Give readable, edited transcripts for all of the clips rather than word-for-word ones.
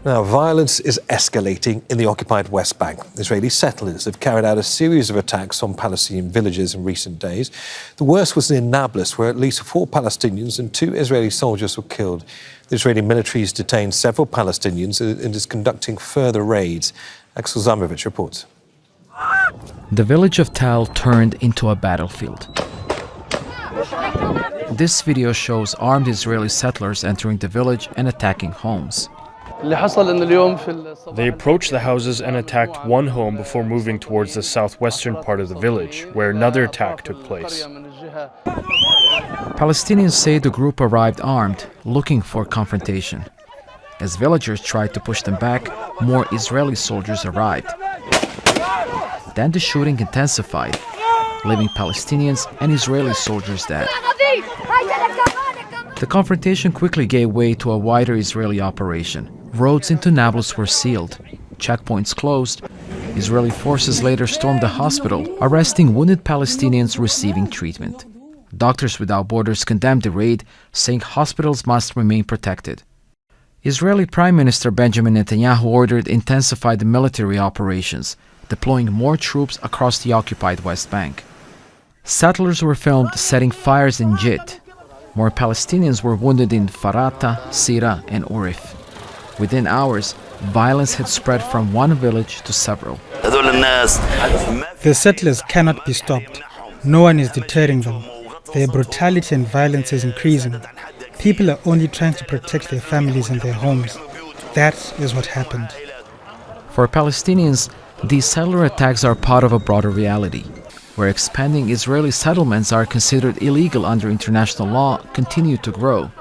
Now, violence is escalating in the occupied West Bank. Israeli settlers have carried out a series of attacks on Palestinian villages in recent days. The worst was in Nablus, where at least 4 Palestinians and 2 Israeli soldiers were killed. The Israeli military has detained several Palestinians and is conducting further raids. Axel Zamovich reports. The village of Tal turned into a battlefield. This video shows armed Israeli settlers entering the village and attacking homes. They approached the houses and attacked one home before moving towards the southwestern part of the village, where another attack took place. Palestinians say the group arrived armed, looking for confrontation. As villagers tried to push them back, more Israeli soldiers arrived. Then the shooting intensified, leaving Palestinians and Israeli soldiers dead. The confrontation quickly gave way to a wider Israeli operation. Roads into Nablus were sealed, checkpoints closed. Israeli forces later stormed the hospital, arresting wounded Palestinians receiving treatment. Doctors Without Borders condemned the raid, saying hospitals must remain protected. Israeli Prime Minister Benjamin Netanyahu ordered intensified military operations, deploying more troops across the occupied West Bank. Settlers were filmed setting fires in Jit. More Palestinians were wounded in Farata, Sira, and Urif. Within hours, violence had spread from one village to several. The settlers cannot be stopped. No one is deterring them. Their brutality and violence is increasing. People are only trying to protect their families and their homes. That is what happened. For Palestinians, these settler attacks are part of a broader reality, where expanding Israeli settlements are considered illegal under international law continue to grow,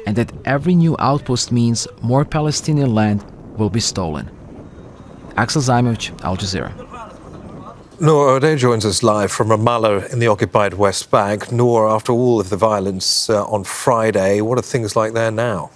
and that every new outpost means more Palestinian land will be stolen. Axel Zamovich, Al Jazeera. Nour, Odeh joins us live from Ramallah in the occupied West Bank. Nour, after all of the violence on Friday, what are things like there now?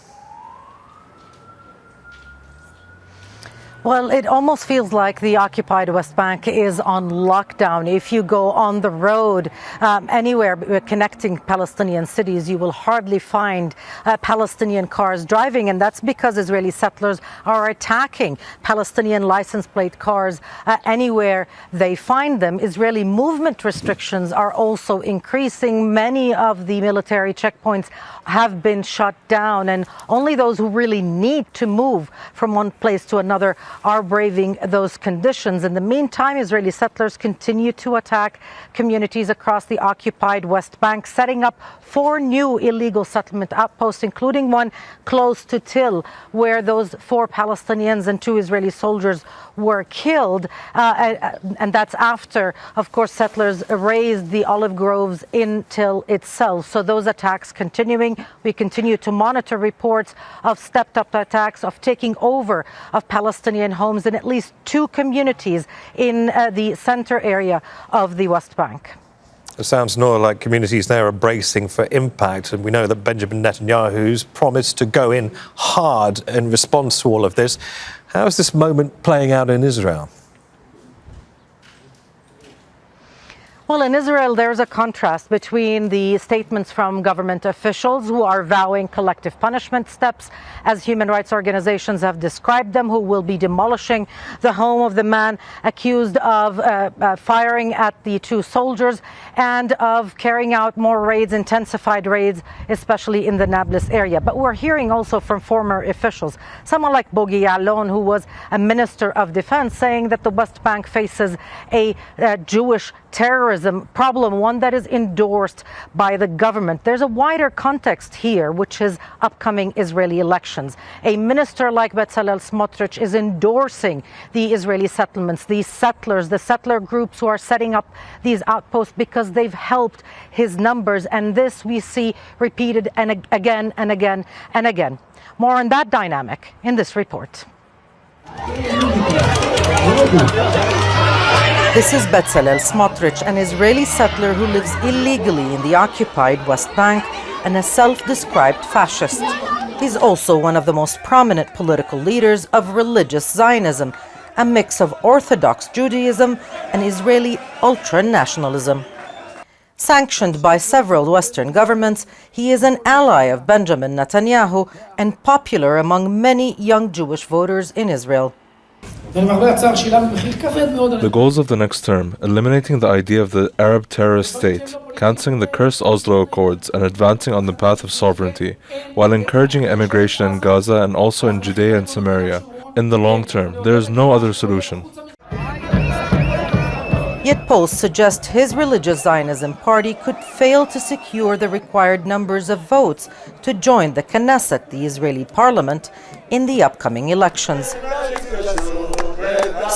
Well, it almost feels like the occupied West Bank is on lockdown. If you go on the road anywhere connecting Palestinian cities, you will hardly find Palestinian cars driving. And that's because Israeli settlers are attacking Palestinian license plate cars anywhere they find them. Israeli movement restrictions are also increasing. Many of the military checkpoints have been shut down, and only those who really need to move from one place to another are braving those conditions. In the meantime, Israeli settlers continue to attack communities across the occupied West Bank, setting up 4 new illegal settlement outposts, including one close to Til, where those 4 Palestinians and 2 Israeli soldiers were killed. And that's after, of course, settlers razed the olive groves in Til itself. So those attacks continuing. We continue to monitor reports of stepped-up attacks, of taking over of Palestinian homes in at least 2 communities in the center area of the West Bank. It sounds, Nour, like communities there are bracing for impact, and we know that Benjamin Netanyahu's promised to go in hard in response to all of this. How is this moment playing out in Israel? Well, in Israel, there's a contrast between the statements from government officials who are vowing collective punishment steps, as human rights organizations have described them, who will be demolishing the home of the man accused of firing at the 2 soldiers and of carrying out more raids, intensified raids, especially in the Nablus area. But we're hearing also from former officials, someone like Bogi Ya'alon, who was a minister of defense, saying that the West Bank faces a Jewish terrorism problem, one that is endorsed by the government. There's a wider context here, which is upcoming Israeli elections. A minister like Bezalel Smotrich is endorsing the Israeli settlements, these settlers, the settler groups who are setting up these outposts because they've helped his numbers. And this we see repeated and again and again and again. More on that dynamic in this report. This is Bezalel Smotrich, an Israeli settler who lives illegally in the occupied West Bank and a self-described fascist. He's also one of the most prominent political leaders of religious Zionism, a mix of Orthodox Judaism and Israeli ultra-nationalism. Sanctioned by several Western governments, he is an ally of Benjamin Netanyahu and popular among many young Jewish voters in Israel. The goals of the next term: eliminating the idea of the Arab terrorist state, cancelling the cursed Oslo Accords, and advancing on the path of sovereignty, while encouraging immigration in Gaza and also in Judea and Samaria. In the long term, there is no other solution. Yet polls suggest his Religious Zionism Party could fail to secure the required numbers of votes to join the Knesset, the Israeli parliament, in the upcoming elections.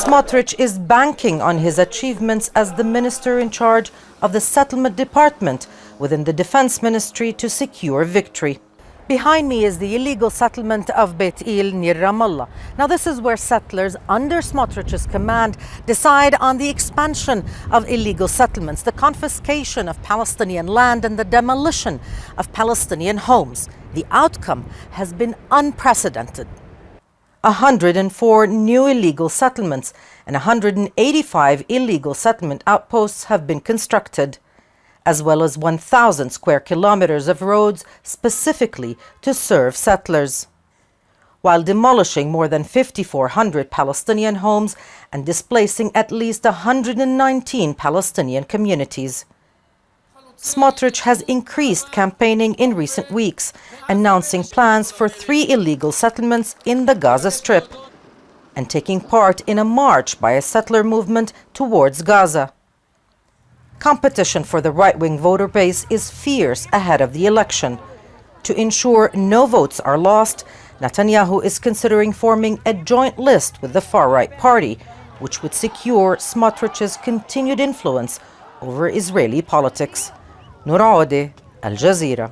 Smotrich is banking on his achievements as the minister in charge of the settlement department within the defense ministry to secure victory. Behind me is the illegal settlement of Beit El near Ramallah. Now this is where settlers under Smotrich's command decide on the expansion of illegal settlements, the confiscation of Palestinian land and the demolition of Palestinian homes. The outcome has been unprecedented. 104 new illegal settlements and 185 illegal settlement outposts have been constructed, as well as 1,000 square kilometers of roads specifically to serve settlers, while demolishing more than 5,400 Palestinian homes and displacing at least 119 Palestinian communities. Smotrich has increased campaigning in recent weeks, announcing plans for 3 illegal settlements in the Gaza Strip and taking part in a march by a settler movement towards Gaza. Competition for the right-wing voter base is fierce ahead of the election. To ensure no votes are lost, Netanyahu is considering forming a joint list with the far-right party, which would secure Smotrich's continued influence over Israeli politics. Nour, Odeh, Al Jazeera.